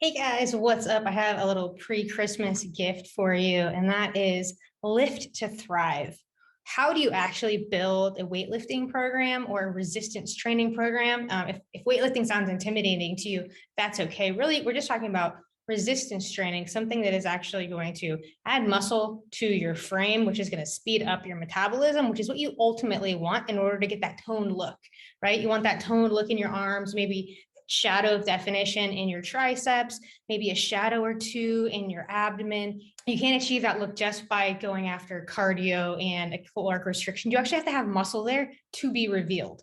Hey guys, what's up? I have a little pre-Christmas gift for you, and that is Lift to Thrive. How do you actually build a weightlifting program or a resistance training program? If weightlifting sounds intimidating to you, that's okay. Really, we're just talking about resistance training, something that is actually going to add muscle to your frame, which is going to speed up your metabolism, which is what you ultimately want in order to get that toned look, right? You want that toned look in your arms, maybe shadow of definition in your triceps, maybe a shadow or two in your abdomen. You can't achieve that look just by going after cardio and a caloric restriction. You actually have to have muscle there to be revealed.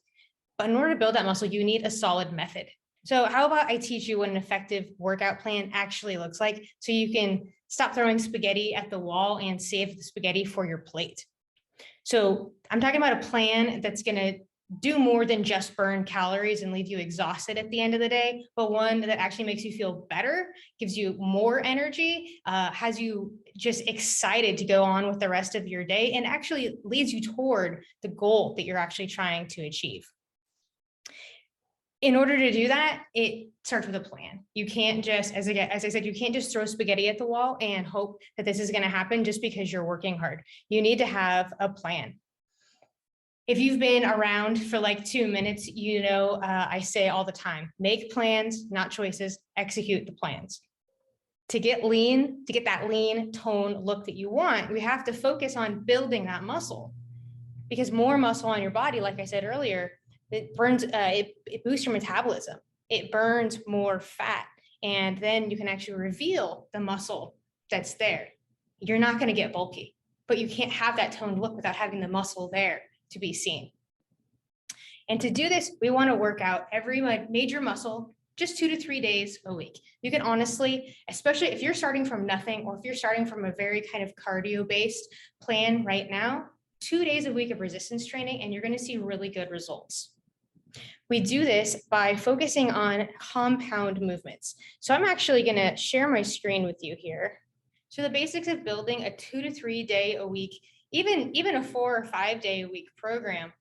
But in order to build that muscle, you need a solid method. So how about I teach you what an effective workout plan actually looks like so you can stop throwing spaghetti at the wall and save the spaghetti for your plate. So I'm talking about a plan that's going to do more than just burn calories and leave you exhausted at the end of the day, but one that actually makes you feel better, gives you more energy, has you just excited to go on with the rest of your day, and actually leads you toward the goal that you're actually trying to achieve. In order to do that, it starts with a plan. You can't just, as I said, you can't just throw spaghetti at the wall and hope that this is going to happen just because you're working hard. You need to have a plan. If you've been around for like 2 minutes, I say all the time, make plans, not choices, execute the plans. To get lean, to get that lean tone look that you want, we have to focus on building that muscle, because more muscle on your body, like I said earlier, it boosts your metabolism. It burns more fat, and then you can actually reveal the muscle that's there. You're not going to get bulky, but you can't have that toned look without having the muscle there to be seen. And to do this, we want to work out every major muscle just 2 to 3 days a week. You can honestly, especially if you're starting from nothing or if you're starting from a very kind of cardio-based plan right now, 2 days a week of resistance training, and you're going to see really good results. We do this by focusing on compound movements. So I'm actually going to share my screen with you here. So the basics of building a 2 to 3 day a week, even a 4 or 5 day a week program,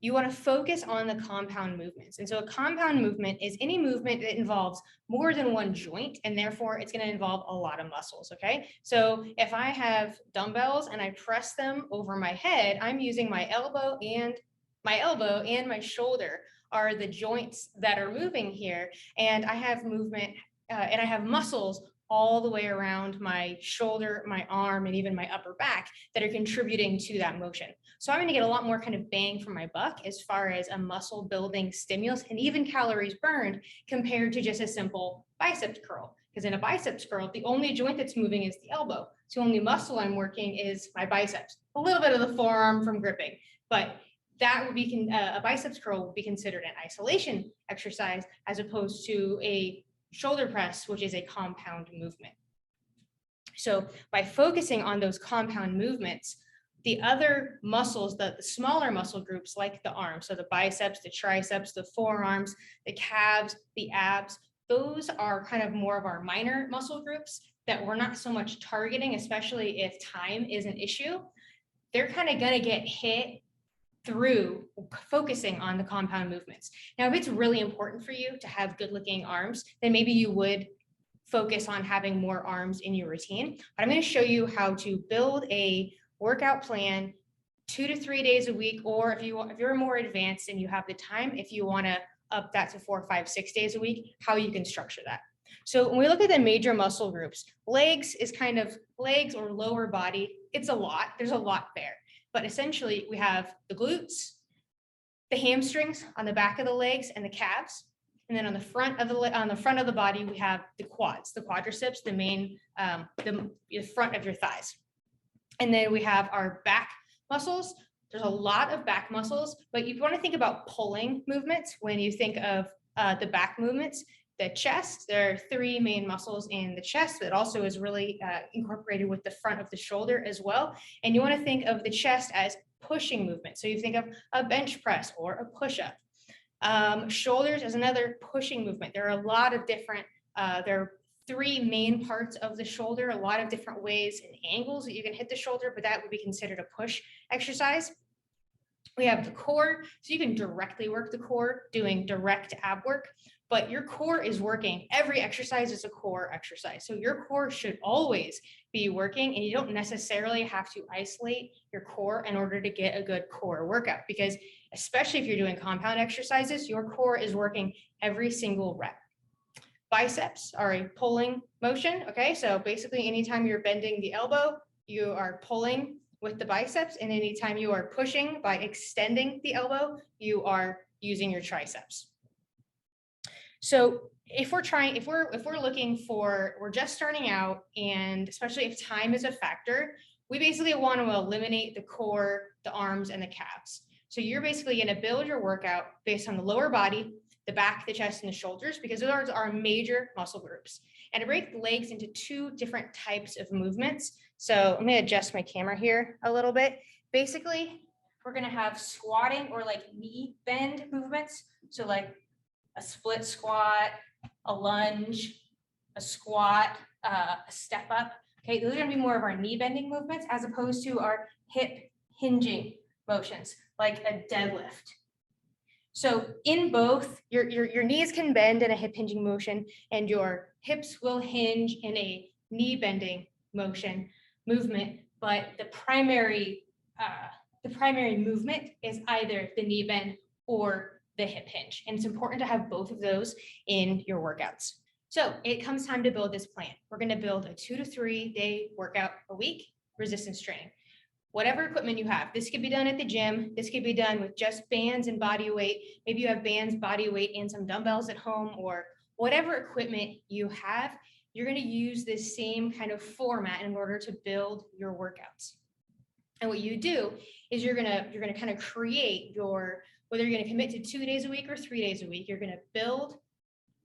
you want to focus on the compound movements. And so a compound movement is any movement that involves more than one joint, and therefore it's going to involve a lot of muscles, okay? So if I have dumbbells and I press them over my head, I'm using my elbow and my shoulder are the joints that are moving here. And I have movement and I have muscles all the way around my shoulder, my arm, and even my upper back that are contributing to that motion. So I'm going to get a lot more kind of bang for my buck as far as a muscle building stimulus and even calories burned compared to just a simple biceps curl. Because in a biceps curl, the only joint that's moving is the elbow. So the only muscle I'm working is my biceps, a little bit of the forearm from gripping, but that would be a biceps curl would be considered an isolation exercise as opposed to a shoulder press, which is a compound movement. So by focusing on those compound movements, the other muscles, the smaller muscle groups like the arms, so the biceps, the triceps, the forearms, the calves, the abs, those are kind of more of our minor muscle groups that we're not so much targeting, especially if time is an issue. They're kind of going to get hit through focusing on the compound movements. Now, if it's really important for you to have good looking arms, then maybe you would focus on having more arms in your routine. But I'm going to show you how to build a workout plan 2 to 3 days a week, or if you're more advanced and you have the time, if you want to up that to 4, 5, 6 days a week, how you can structure that. So when we look at the major muscle groups, legs is kind of legs or lower body. It's a lot. There's a lot there. But essentially, we have the glutes, the hamstrings on the back of the legs, and the calves. And then on the front of the body, we have the quads, the quadriceps, the main, the front of your thighs. And then we have our back muscles. There's a lot of back muscles, but you want to think about pulling movements when you think of the back movements. The chest, there are 3 main muscles in the chest that also is really incorporated with the front of the shoulder as well. And you want to think of the chest as pushing movement. So you think of a bench press or a push-up. Shoulders as another pushing movement. There are a lot of different, there are 3 main parts of the shoulder, a lot of different ways and angles that you can hit the shoulder, but that would be considered a push exercise. We have the core, so you can directly work the core doing direct ab work. but your core is working. Every exercise is a core exercise. So your core should always be working, and you don't necessarily have to isolate your core in order to get a good core workout, because especially if you're doing compound exercises, your core is working every single rep. Biceps are a pulling motion. Okay, so basically anytime you're bending the elbow, you are pulling with the biceps, and anytime you are pushing by extending the elbow, you are using your triceps. So if we're looking for, we're just starting out, and especially if time is a factor, we basically want to eliminate the core, the arms, and the calves. So you're basically going to build your workout based on the lower body, the back, the chest, and the shoulders, because those are our major muscle groups. And to break the legs into two different types of movements. So I'm going to adjust my camera here a little bit. Basically, we're going to have squatting or like knee bend movements. So like a split squat, a lunge, a squat, a step up. Okay, those are going to be more of our knee bending movements as opposed to our hip hinging motions, like a deadlift. So in both, your knees can bend in a hip hinging motion, and your hips will hinge in a knee bending movement. But the primary movement is either the knee bend or the hip hinge. And it's important to have both of those in your workouts. So it comes time to build this plan. We're going to build a 2 to 3 day workout a week, resistance training. Whatever equipment you have, this could be done at the gym. This could be done with just bands and body weight. Maybe you have bands, body weight, and some dumbbells at home, or whatever equipment you have, you're going to use this same kind of format in order to build your workouts. And what you do is you're going to kind of create your, whether you're going to commit to 2 days a week or 3 days a week, you're going to build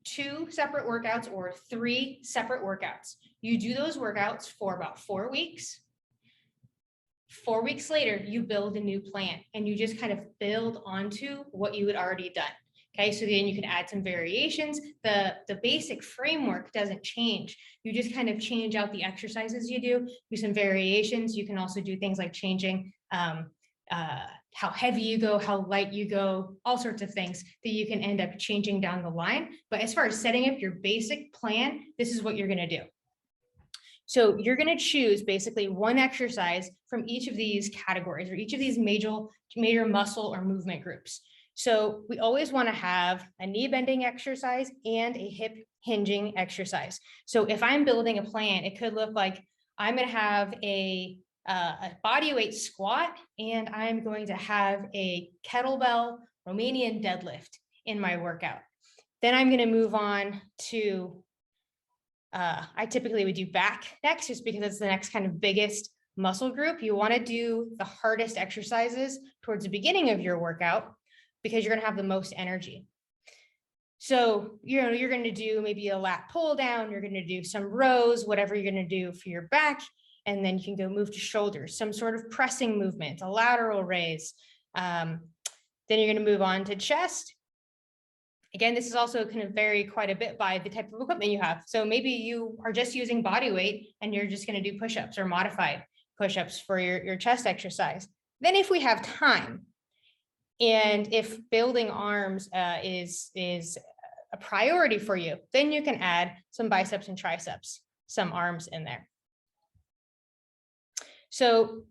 2 separate workouts or 3 separate workouts. You do those workouts for about 4 weeks. 4 weeks later, you build a new plan, and you just kind of build onto what you had already done. Okay, so then you can add some variations. The basic framework doesn't change. You just kind of change out the exercises you do some variations. You can also do things like changing how heavy you go, how light you go, all sorts of things that you can end up changing down the line. But as far as setting up your basic plan, this is what you're going to do. So you're going to choose basically one exercise from each of these categories or each of these major muscle or movement groups. So we always want to have a knee bending exercise and a hip hinging exercise. So if I'm building a plan, it could look like I'm going to have a body weight squat, and I'm going to have a kettlebell Romanian deadlift in my workout. Then I'm going to move on to I typically would do back next, just because it's the next kind of biggest muscle group. You want to do the hardest exercises towards the beginning of your workout because you're going to have the most energy. So, you're going to do maybe a lat pull down, you're going to do some rows, whatever you're going to do for your back, and then you can go move to shoulders, some sort of pressing movement, a lateral raise. Then you're going to move on to chest. Again, this is also going to vary quite a bit by the type of equipment you have. So maybe you are just using body weight and you're just going to do push-ups or modified push-ups for your chest exercise. Then if we have time, and if building arms is a priority for you, then you can add some biceps and triceps, some arms in there. So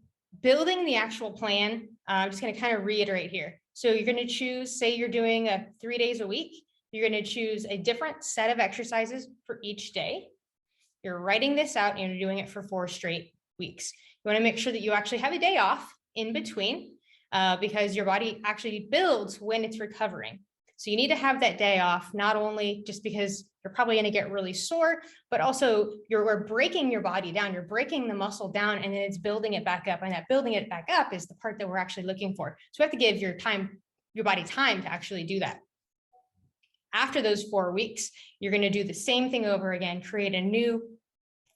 building the actual plan, I'm just going to kind of reiterate here. So you're going to choose, say you're doing 3 days a week, you're going to choose a different set of exercises for each day. You're writing this out and you're doing it for 4 straight weeks. You want to make sure that you actually have a day off in between because your body actually builds when it's recovering. So you need to have that day off, not only just because you're probably going to get really sore, but also we're breaking your body down. You're breaking the muscle down and then it's building it back up. And that building it back up is the part that we're actually looking for. So we have to give your body time to actually do that. After those 4 weeks, you're going to do the same thing over again, create a new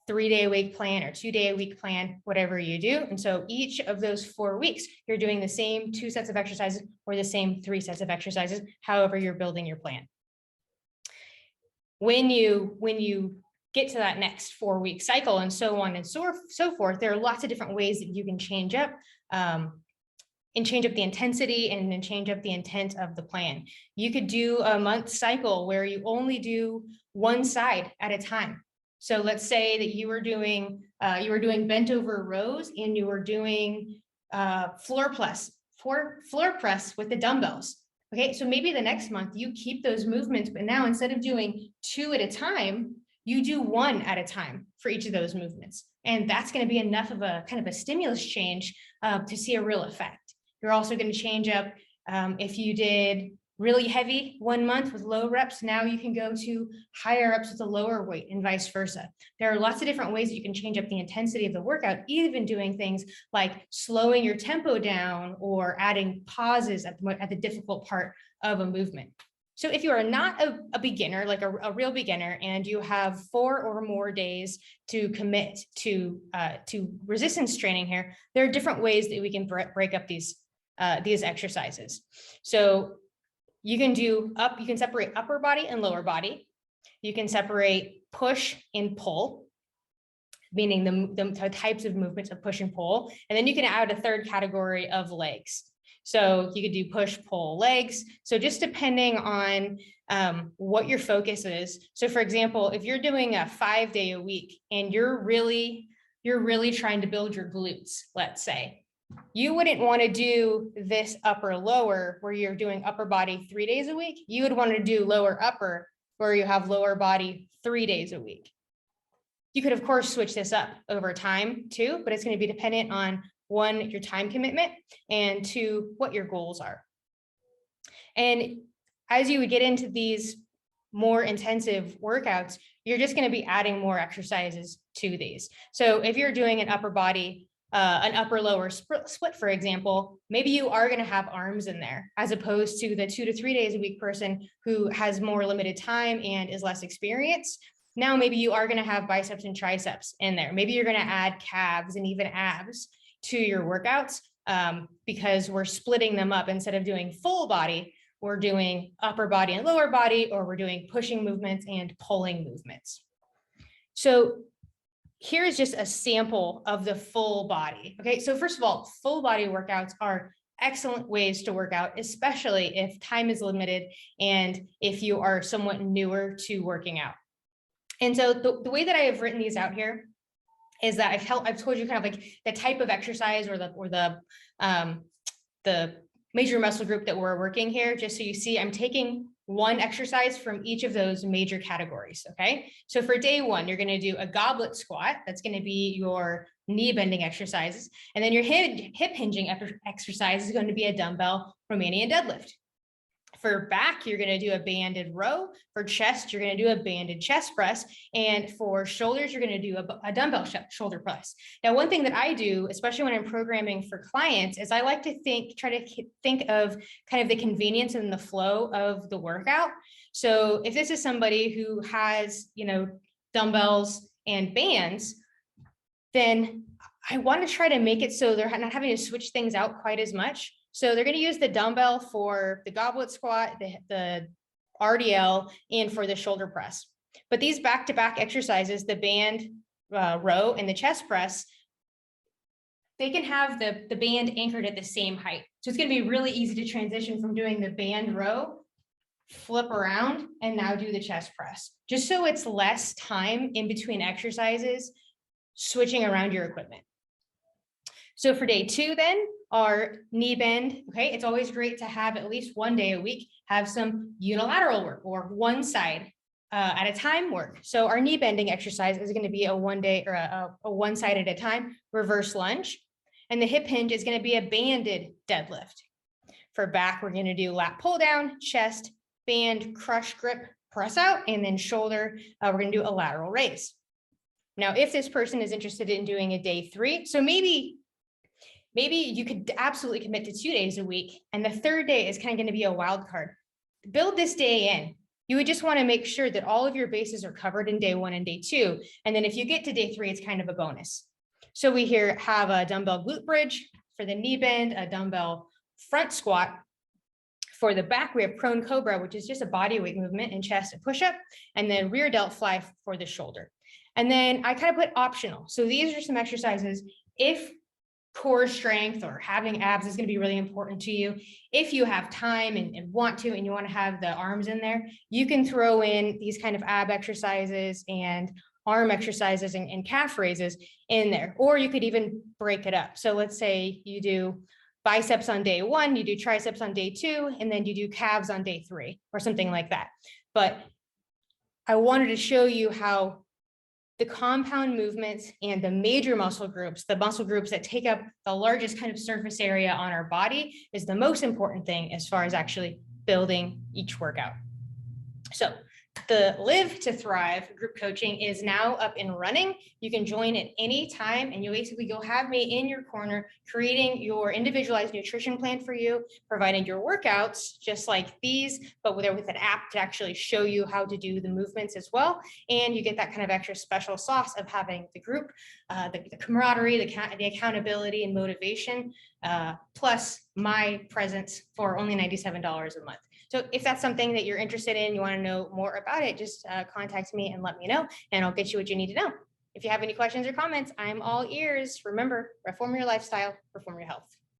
3-day-a-week plan or 2-day-a-week plan, whatever you do. And so each of those 4 weeks, you're doing the same 2 sets of exercises or the same 3 sets of exercises, however you're building your plan. When you get to that next 4-week cycle and so on and so forth, there are lots of different ways that you can change up and change up the intensity and then change up the intent of the plan. You could do a month cycle where you only do one side at a time. So let's say that you were doing bent over rows and you were doing floor press with the dumbbells. Okay, so maybe the next month you keep those movements, but now instead of doing 2 at a time, you do 1 at a time for each of those movements. And that's going to be enough of a kind of a stimulus change to see a real effect. You're also going to change up if you did really heavy 1 month with low reps, now you can go to higher reps with a lower weight and vice versa. There are lots of different ways that you can change up the intensity of the workout, even doing things like slowing your tempo down or adding pauses at the difficult part of a movement. So if you are not a beginner, like a real beginner, and you have 4 or more days to commit to resistance training here, there are different ways that we can break up these exercises. So you can separate upper body and lower body. You can separate push and pull, meaning the types of movements of push and pull. And then you can add a third category of legs. So you could do push, pull, legs. So just depending on what your focus is. So for example, if you're doing a 5-day a week and you're really trying to build your glutes, let's say, you wouldn't want to do this upper lower where you're doing upper body 3 days a week. You would want to do lower upper where you have lower body 3 days a week. You could, of course, switch this up over time too, but it's going to be dependent on 1, your time commitment, and 2, what your goals are. And as you would get into these more intensive workouts, you're just going to be adding more exercises to these. So if you're doing an upper body, an upper lower split, for example, maybe you are going to have arms in there as opposed to the 2 to 3 days a week person who has more limited time and is less experienced. Now, maybe you are going to have biceps and triceps in there. Maybe you're going to add calves and even abs to your workouts because we're splitting them up. Instead of doing full body, we're doing upper body and lower body, or we're doing pushing movements and pulling movements. So here's just a sample of the full body. Okay, so first of all, full body workouts are excellent ways to work out, especially if time is limited and if you are somewhat newer to working out. And so the way that I have written these out here is that I've told you kind of like the type of exercise or the major muscle group that we're working here, just so you see I'm taking one exercise from each of those major categories, okay? So for day 1, you're gonna do a goblet squat. That's gonna be your knee bending exercises. And then your hip hinging exercise is gonna be a dumbbell Romanian deadlift. For back, you're going to do a banded row. For chest, you're going to do a banded chest press. And for shoulders, you're going to do a dumbbell shoulder press. Now, one thing that I do, especially when I'm programming for clients, is I like to try to think of kind of the convenience and the flow of the workout. So if this is somebody who has, dumbbells and bands, then I want to try to make it so they're not having to switch things out quite as much. So they're going to use the dumbbell for the goblet squat, the RDL, and for the shoulder press. But these back-to-back exercises, the band row and the chest press, they can have the band anchored at the same height. So it's going to be really easy to transition from doing the band row, flip around, and now do the chest press. Just so it's less time in between exercises, switching around your equipment. So for day 2 then, our knee bend, okay, it's always great to have at least 1 day a week, have some unilateral work or one side at a time work. So our knee bending exercise is going to be a 1 day or a one side at a time reverse lunge. And the hip hinge is going to be a banded deadlift. For back, we're going to do lat pull down, chest, band, crush grip, press out, and then shoulder, we're going to do a lateral raise. Now, if this person is interested in doing a day 3, so maybe you could absolutely commit to 2 days a week, and the 3rd day is kind of going to be a wild card. Build this day in. You would just want to make sure that all of your bases are covered in day 1 and day 2. And then if you get to day 3, it's kind of a bonus. So we here have a dumbbell glute bridge for the knee bend, a dumbbell front squat. For the back, we have prone cobra, which is just a body weight movement, and chest and push-up, and then rear delt fly for the shoulder. And then I kind of put optional. So these are some exercises if core strength or having abs is going to be really important to you. If you have time and want to, and you want to have the arms in there, you can throw in these kind of ab exercises and arm exercises and calf raises in there, or you could even break it up. So let's say you do biceps on day 1, you do triceps on day 2, and then you do calves on day 3 or something like that. But I wanted to show you how the compound movements and the major muscle groups, the muscle groups that take up the largest kind of surface area on our body, is the most important thing as far as actually building each workout. So the Live to Thrive group coaching is now up and running. You can join at any time, and you'll have me in your corner creating your individualized nutrition plan for you, providing your workouts just like these, but with an app to actually show you how to do the movements as well. And you get that kind of extra special sauce of having the group, the camaraderie, the accountability and motivation, plus my presence for only $97 a month. So if that's something that you're interested in, you want to know more about it, just contact me and let me know, and I'll get you what you need to know. If you have any questions or comments, I'm all ears. Remember, reform your lifestyle, reform your health.